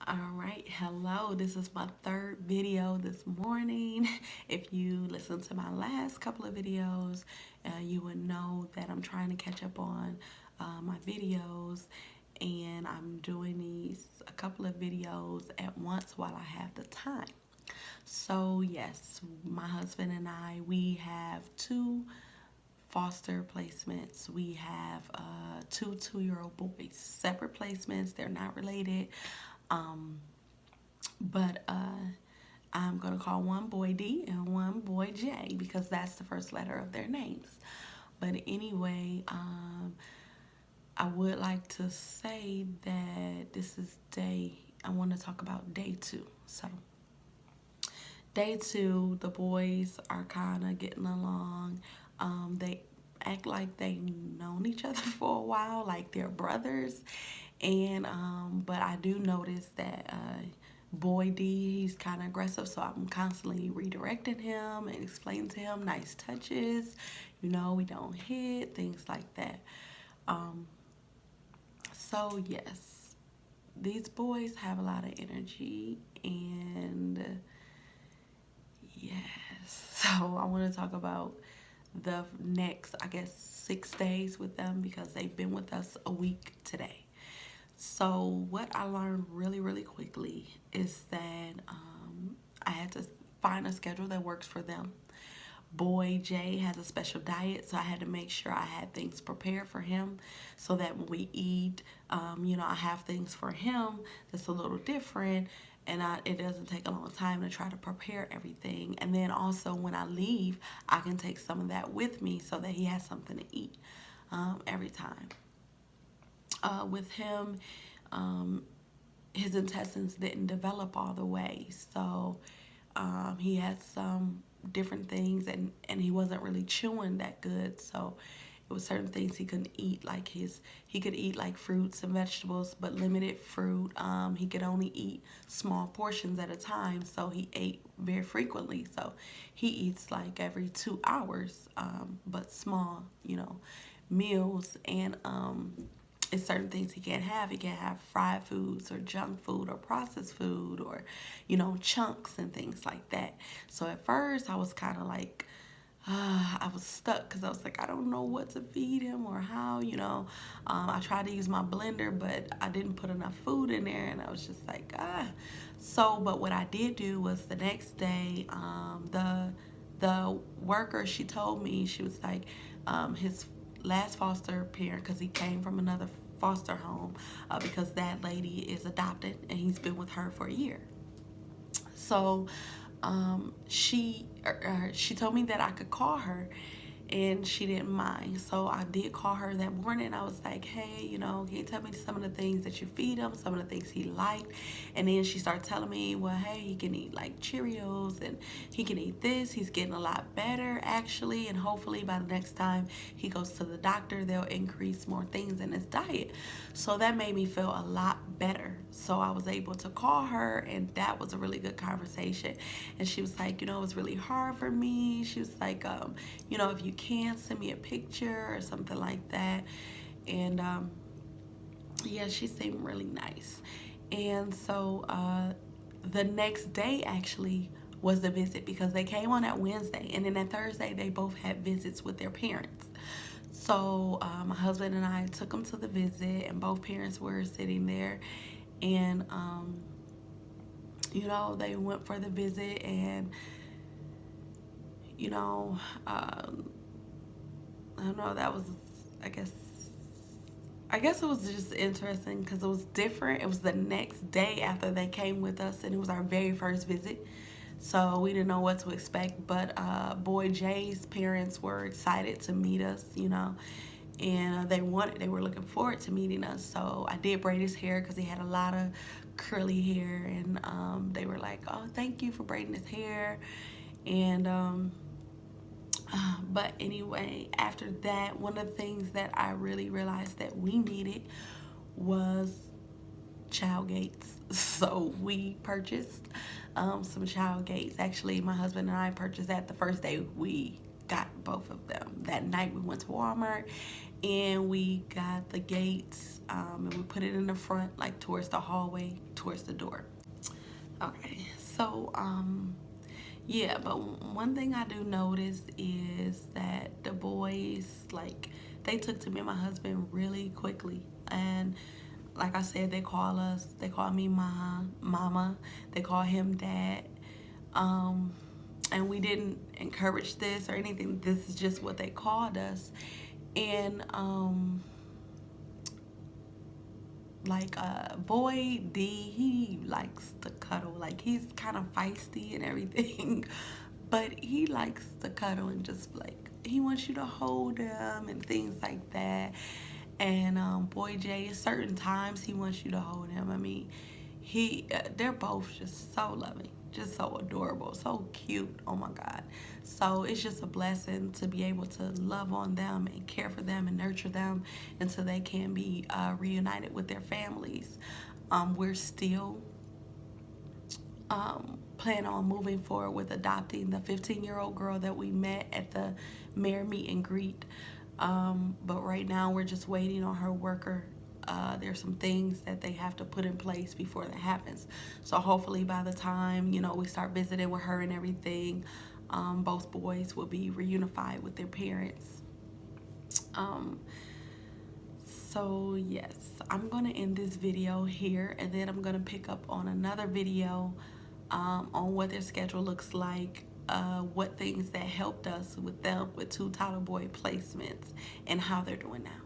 All right, hello. This is my third video this morning. If you listened to my last couple of videos, you would know that I'm trying to catch up on my videos, and I'm doing these a couple of videos at once while I have the time. So, yes, my husband and I, we have two foster placements. We have two 2-year-old boys, separate placements. They're not related. Um, but I'm gonna call one boy D and one boy J because that's the first letter of their names. But anyway, I would like to say that this is I want to talk about day two. So, day two, the boys are kind of getting along. They act like they known each other for a while, like they're brothers. And but I do notice that boy D, he's kind of aggressive, so I'm constantly redirecting him and explaining to him nice touches. We don't hit things like that. Um, so yes, these boys have a lot of energy, and yes, so I want to talk about the next, I guess, 6 days with them because they've been with us a week today. So what I learned really, really quickly is that I had to find a schedule that works for them. Boy Jay has a special diet, so I had to make sure I had things prepared for him so that when we eat, I have things for him that's a little different, and it doesn't take a long time to try to prepare everything. And then also when I leave, I can take some of that with me so that he has something to eat every time. With him, um, his intestines didn't develop all the way, so he had some different things, and he wasn't really chewing that good, so it was certain things he couldn't eat, like he could eat like fruits and vegetables but limited fruit. He could only eat small portions at a time, so he ate very frequently, so he eats like every 2 hours, but small meals. And it's certain things he can't have. He can't have fried foods or junk food or processed food or, chunks and things like that. So at first I was kind of like, I was stuck because I was like, I don't know what to feed him or how. I tried to use my blender, but I didn't put enough food in there, and I was just like, ah. So, but what I did do was the next day, the worker, she told me, she was like, his last foster parent, because he came from another foster home, because that lady is adopted and he's been with her for a year. So she told me that I could call her, and she didn't mind. So I did call her that morning. I was like, hey, can you tell me some of the things that you feed him, some of the things he liked? And then she started telling me, well, hey, he can eat like Cheerios and he can eat this. He's getting a lot better actually, and hopefully by the next time he goes to the doctor, they'll increase more things in his diet. So that made me feel a lot better. So I was able to call her, and that was a really good conversation. And she was like, it was really hard for me. She was like, if you can, send me a picture or something like that. And yeah, she seemed really nice. And so the next day actually was the visit, because they came on that Wednesday, and then that Thursday they both had visits with their parents. So my husband and I took them to the visit, and both parents were sitting there, and they went for the visit, and you know, um, I don't know. That was, I guess, it was just interesting because it was different. It was the next day after they came with us, and it was our very first visit. So we didn't know what to expect. But boy Jay's parents were excited to meet us, and they were looking forward to meeting us. So I did braid his hair because he had a lot of curly hair, and they were like, "Oh, thank you for braiding his hair," and but anyway, after that, one of the things that I really realized that we needed was child gates. So we purchased some child gates. Actually, my husband and I purchased that the first day we got both of them. That night we went to Walmart, and we got the gates, and we put it in the front, like towards the hallway, towards the door. Okay, so yeah, but one thing I do notice is that the boys, like, they took to me and my husband really quickly. And like I said, they call me mama, they call him dad. And we didn't encourage this or anything. This is just what they called us. And like boy D, he likes to cuddle. Like, he's kind of feisty and everything, but he likes to cuddle and just, like, he wants you to hold him and things like that. And boy J, at certain times he wants you to hold him. I mean, they're both just so loving, just so adorable, so cute. Oh my God. So it's just a blessing to be able to love on them and care for them and nurture them until they can be reunited with their families. We're still plan on moving forward with adopting the 15-year-old girl that we met at the mayor meet and greet. But right now we're just waiting on her worker. There's some things that they have to put in place before that happens. So hopefully by the time, you know, we start visiting with her and everything, both boys will be reunified with their parents. So yes, I'm gonna end this video here, and then I'm gonna pick up on another video on what their schedule looks like, what things that helped us with them with 2 Tyler Boyd placements, and how they're doing now.